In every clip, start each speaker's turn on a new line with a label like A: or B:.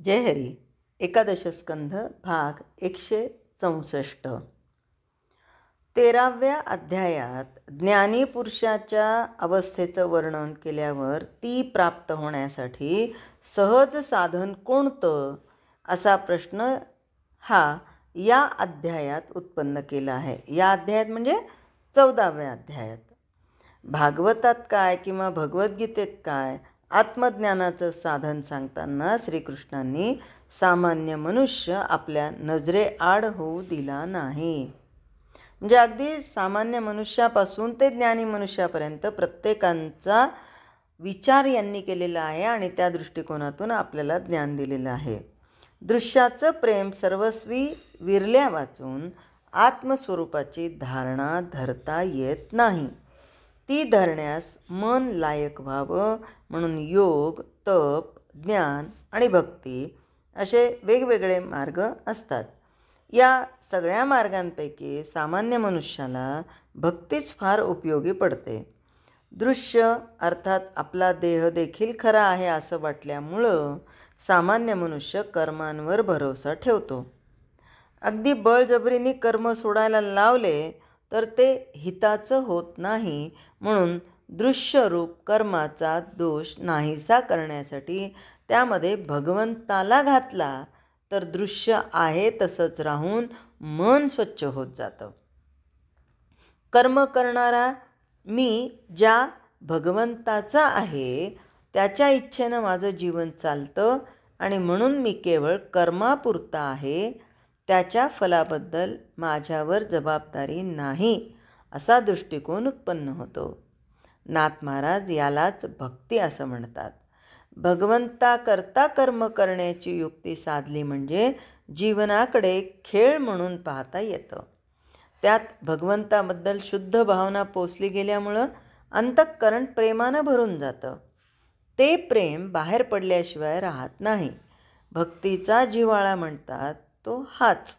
A: जय हरी. एकादश स्कंध भाग 164. 13व्या अध्यायात ज्ञानी पुरुषाच्या अवस्थेचं वर्णन केल्यावर ती प्राप्त होण्यासाठी सहज साधन कोणतं असा प्रश्न हा या अध्यायात उत्पन्न केला आहे. या अध्यायात म्हणजे 14व्या अध्यायात. भागवतात काय किंवा भगवद्गीतेत काय आत्मज्ञानाचं साधन सांगताना श्रीकृष्णांनी सामान्य मनुष्य आपल्या नजरेआड होऊ दिला नाही. म्हणजे अगदी सामान्य मनुष्यापासून ते ज्ञानी मनुष्यापर्यंत प्रत्येकांचा विचार यांनी केलेला आहे आणि त्या दृष्टिकोनातून आपल्याला ज्ञान दिलेलं आहे. दृश्याचं प्रेम सर्वस्वी विरल्या वाचून आत्मस्वरूपाची धारणा धरता येत नाही. ती धरण्यास मन लायक व्हावं म्हणून योग, तप, ज्ञान आणि भक्ती असे वेगवेगळे मार्ग असतात. या सगळ्या मार्गांपैकी सामान्य मनुष्याला भक्तीच फार उपयोगी पडते. दृश्य अर्थात आपला देह देखील खरा आहे असं वाटल्यामुळं सामान्य मनुष्य कर्मांवर भरोसा ठेवतो. अगदी बळजबरीने कर्म सोडायला लावले तर ते हिताचं होत नाही, म्हणून दृश्यरूप कर्माचा दोष नाहीसा करण्यासाठी त्यामध्ये भगवंताला घातला तर दृश्य आहे तसंच राहून मन स्वच्छ होत जातं. कर्म करणारा मी ज्या भगवंताचा आहे त्याच्या इच्छेनं माझं जीवन चालतं आणि म्हणून मी केवळ कर्मापुरता आहे, त्याच्या फलाबद्दल माझ्यावर जबाबदारी नाही असा दृष्टिकोन उत्पन्न होतो. नाथ महाराज यालाच भक्ती असं म्हणतात. भगवंताकरता कर्म करण्याची युक्ती साधली म्हणजे जीवनाकडे खेळ म्हणून पाहता येतं. त्यात भगवंताबद्दल शुद्ध भावना पोचली गेल्यामुळं अंतःकरण प्रेमानं भरून जातं. ते प्रेम बाहेर पडल्याशिवाय राहत नाही. भक्तीचा जिव्हाळा म्हणतात तो हाच.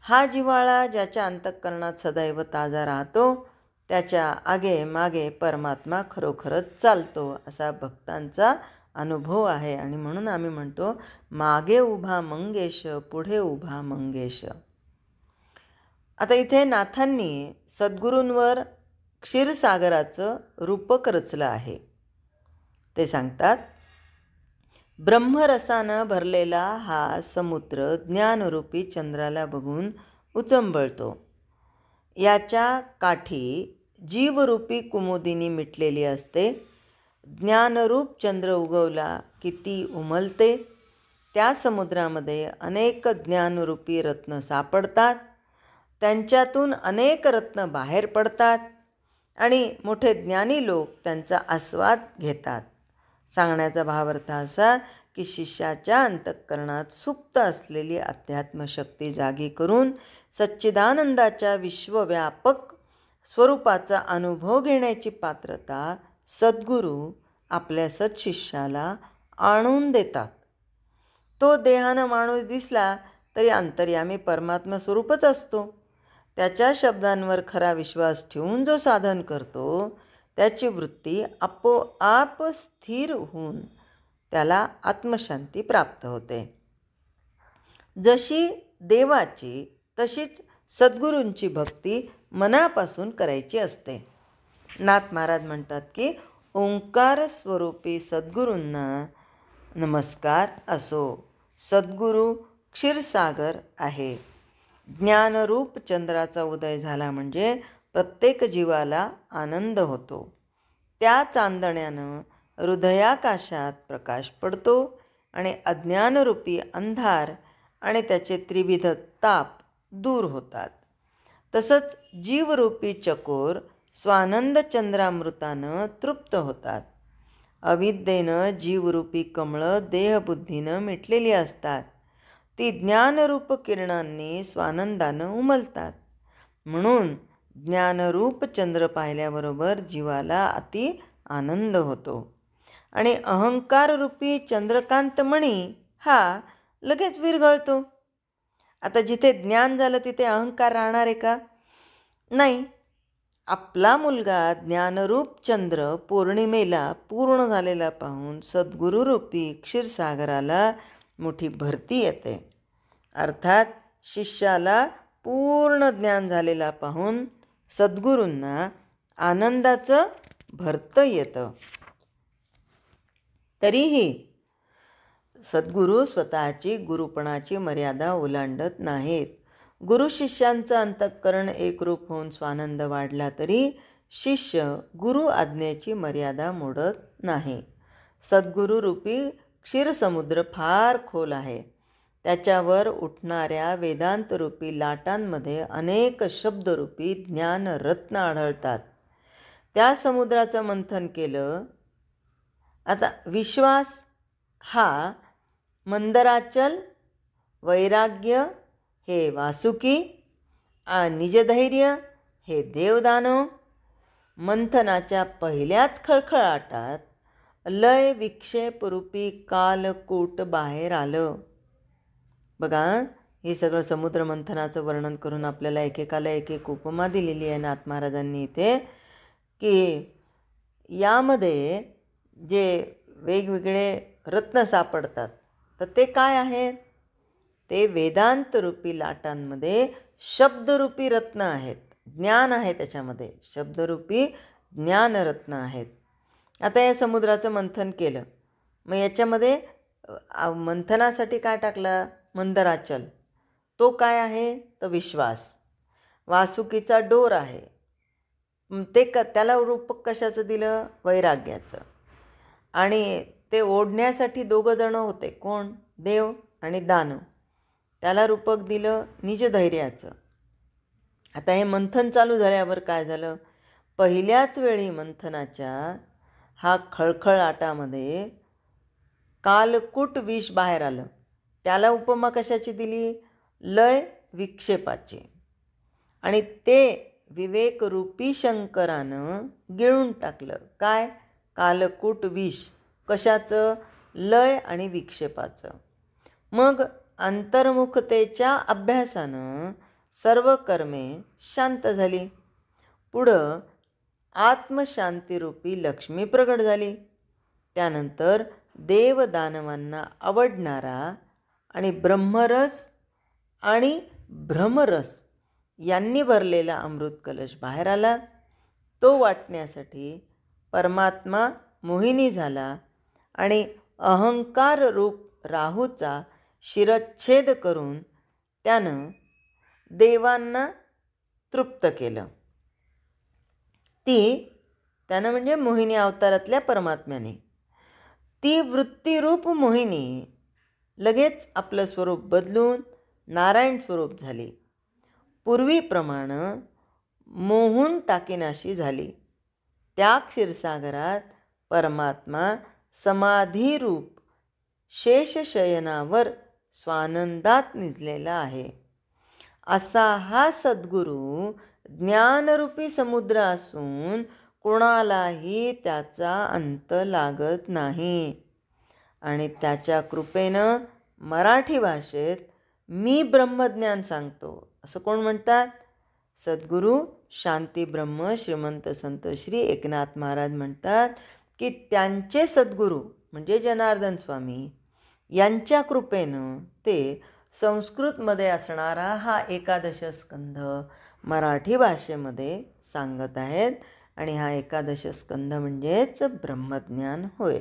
A: हा जिव्हाळा ज्याच्या अंतःकरणात सदैव ताजा राहतो त्याच्या आगे मागे परमात्मा खरोखरच चालतो असा भक्तांचा अनुभव आहे. आणि म्हणून आम्ही म्हणतो मागे उभा मंगेश, पुढे उभा मंगेश. आता इथे नाथांनी सद्गुरूंवर क्षीरसागराचं रूपक रचलं आहे. ते सांगतात, ब्रह्मरसानं भरलेला हा समुद्र ज्ञानरूपी चंद्राला बघून उचंबळतो. याच्या काठी जीवरूपी कुमुदिनी मिटलेली असते. ज्ञानरूप चंद्र उगवला की ती उमलते. त्या समुद्रामध्ये अनेक ज्ञानरूपी रत्न सापडतात. त्यांच्यातून अनेक रत्न बाहेर पडतात आणि मोठे ज्ञानी लोक त्यांचा आस्वाद घेतात. सांगण्याचा भावार्थ असा की शिष्याच्या अंतःकरणात सुप्त असलेली अध्यात्मशक्ती जागी करून सच्चिदानंदाच्या विश्वव्यापक स्वरूपाचा अनुभव घेण्याची पात्रता सद्गुरू आपल्या सत्शिष्याला आणून देतात. तो देहानं माणूस दिसला तरी अंतर्यामी परमात्मा स्वरूपच असतो. त्याच्या शब्दांवर खरा विश्वास ठेवून जो साधन करतो त्याची वृत्ती आपोआप स्थिर होऊन त्याला आत्मशांती प्राप्त होते. जशी देवाची तशीच सद्गुरूंची भक्ती मनापासून करायची असते. नाथ महाराज म्हणतात की ओंकार स्वरूपी सद्गुरूंना नमस्कार असो. सद्गुरू क्षीरसागर आहे. ज्ञानरूप चंद्राचा उदय झाला म्हणजे प्रत्येक जीवाला आनंद होतो. त्या चांदण्यानं हृदयाकाशात प्रकाश पडतो आणि अज्ञानरूपी अंधार आणि त्याचे त्रिविध ताप दूर होतात. तसंच जीवरूपी चकोर स्वानंद चंद्रामृतानं तृप्त होतात. अविद्येनं जीवरूपी कमळं देहबुद्धीनं मिटलेली असतात. ती ज्ञानरूप किरणांनी स्वानंदानं उमलतात. म्हणून ज्ञानरूप चंद्र पाहिल्याबरोबर जीवाला अति आनंद होतो आणि अहंकाररूपी चंद्रकांतमणी हा लगेच विरघळतो. आता जिथे ज्ञान झालं तिथे अहंकार राहणार आहे का? नाही. आपला मुलगा ज्ञानरूप चंद्र पौर्णिमेला पूर्ण झालेला पाहून सद्गुरूरूपी क्षीरसागराला मोठी भरती येते. अर्थात शिष्याला पूर्ण ज्ञान झालेला पाहून सद्गुरूंना आनंदाचं भरतं येतं. तरीही सद्गुरू स्वतःची गुरुपणाची मर्यादा ओलांडत नाहीत. गुरु शिष्यांचं अंतःकरण एकरूप होऊन स्वानंद वाढला तरी शिष्य गुरु आज्ञेची मर्यादा मोडत नाही. सद्गुरू रूपी क्षीरसमुद्र फार खोल आहे. त्याच्यावर उठणाऱ्या वेदांतरूपी लाटांमध्ये अनेक शब्दरूपी ज्ञानरत्न आढळतात. त्या समुद्राचं मंथन केलं. आता विश्वास हा मंदराचल, वैराग्य हे वासुकी, निजधैर्य हे देवदानव. मंथनाच्या पहिल्याच खळखळाटात लय विक्षेपरूपी कालकूट बाहेर आलं. बघा, हे सगळं समुद्र मंथनाचं वर्णन करून आपल्याला एकेकाला एक उपमा दिलेली आहे नाथ महाराजांनी इथे, की यामध्ये जे वेगवेगळे रत्न सापडतात तर ते काय आहेत? ते वेदांतरूपी लाटांमध्ये शब्दरूपी रत्न आहेत. ज्ञान आहे त्याच्यामध्ये, शब्दरूपी ज्ञानरत्न आहेत. आता या समुद्राचं मंथन केलं. मग याच्यामध्ये मंथनासाठी काय टाकलं? मंदराचल. तो काय आहे? तर विश्वास. वासुकीचा डोर आहे. ते त्याला रूपक कशाचं दिलं? वैराग्याचं. आणि ते ओढण्यासाठी दोघं जण होते. कोण? देव आणि दानव. त्याला रूपक दिलं निजधैर्याचं. आता हे मंथन चालू झाल्यावर काय झालं? पहिल्याच वेळी मंथनाच्या हा खळखळाटामध्ये कालकूट विष बाहेर आलं. त्याला उपमा कशाची दिली? लय विक्षेपाची. आणि ते विवेकरूपी शंकरानं गिळून टाकलं. काय? कालकूट विष. कशाचं? लय आणि विक्षेपाचं. मग अंतर्मुखतेच्या अभ्यासानं सर्व कर्मे शांत झाली. पुढं आत्मशांतीरूपी लक्ष्मी प्रगट झाली. त्यानंतर देवदानवांना आवडणारा आणि ब्रह्मरस आणि भ्रमरस यांनी भरलेला अमृत कलश बाहेर आला. तो वाटण्यासाठी परमात्मा मोहिनी झाला आणि अहंकार रूप राहूचा शिरच्छेद करून त्यानं देवांना तृप्त केलं. त्यानं म्हणजे मोहिनी अवतारातल्या परमात्म्याने. ती वृत्तीरूप मोहिनी लगेच आपलं स्वरूप बदलून नारायण स्वरूप झाली. पूर्वीप्रमाणे मोहून टाकीनाशी झाली. त्या क्षीरसागरात परमात्मा समाधीरूप शेषशयनावर स्वानंदात निजलेला आहे. असा हा सद्गुरू ज्ञानरूपी समुद्र असून कोणालाही त्याचा अंत लागत नाही. आणि त्याच्या कृपेनं मराठी भाषेत मी ब्रह्मज्ञान सांगतो असं कोण म्हणतात? सद्गुरू शांती ब्रह्म श्रीमंत संत श्री एकनाथ महाराज म्हणतात की त्यांचे सद्गुरू म्हणजे जनार्दन स्वामी यांच्या कृपेनं ते संस्कृतमध्ये असणारा हा 11 स्कंध मराठी भाषेमध्ये सांगत आहेत. आणि हा 11 स्कंध म्हणजेच ब्रह्मज्ञान होय.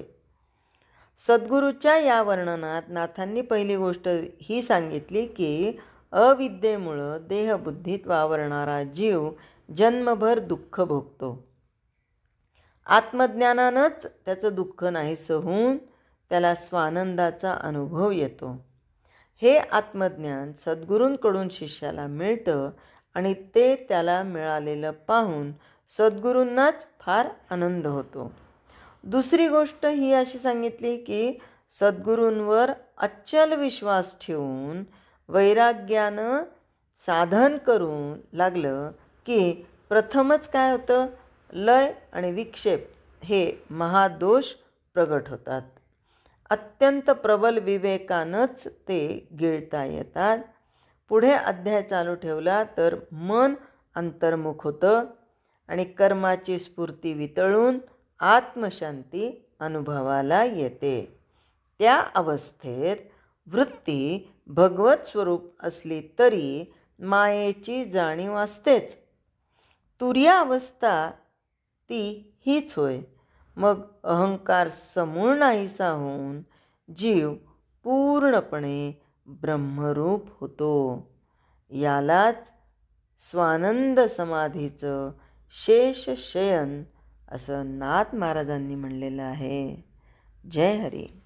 A: सद्गुरूच्या या वर्णनात नाथांनी पहिली गोष्ट ही सांगितली की अविद्येमुळं देहबुद्धीत वावरणारा जीव जन्मभर दुःख भोगतो. आत्मज्ञानानंच त्याचं दुःख नाहीसं होऊन त्याला स्वानंदाचा अनुभव येतो. हे आत्मज्ञान सद्गुरूंकडून शिष्याला मिळतं आणि ते त्याला मिळालेलं पाहून सद्गुरूंनाच फार आनंद होतो. दुसरी गोष्ट ही अशी सांगितली की सद्गुरूंवर अचल विश्वास ठेवून वैराग्यानं साधन करू लागलं की प्रथमच काय होतं? लय आणि विक्षेप हे महादोष प्रगट होतात. अत्यंत प्रबल विवेकानंच ते गिळता येतात. पुढे अध्याय चालू ठेवला तर मन अंतर्मुख होतं आणि कर्माची स्फूर्ती वितळून आत्मशांती अनुभवाला येते. त्या अवस्थेत वृत्ती भगवत स्वरूप असली तरी मायेची जाणीव असतेच. तुर्यावस्था ती हीच होय. मग अहंकार समूळ नाहीसा होऊन जीव पूर्णपणे ब्रह्मरूप होतो. यालाच स्वानंद समाधीचं शेष शयन असं नाथ महाराजांनी म्हणलेलं आहे. जय हरी.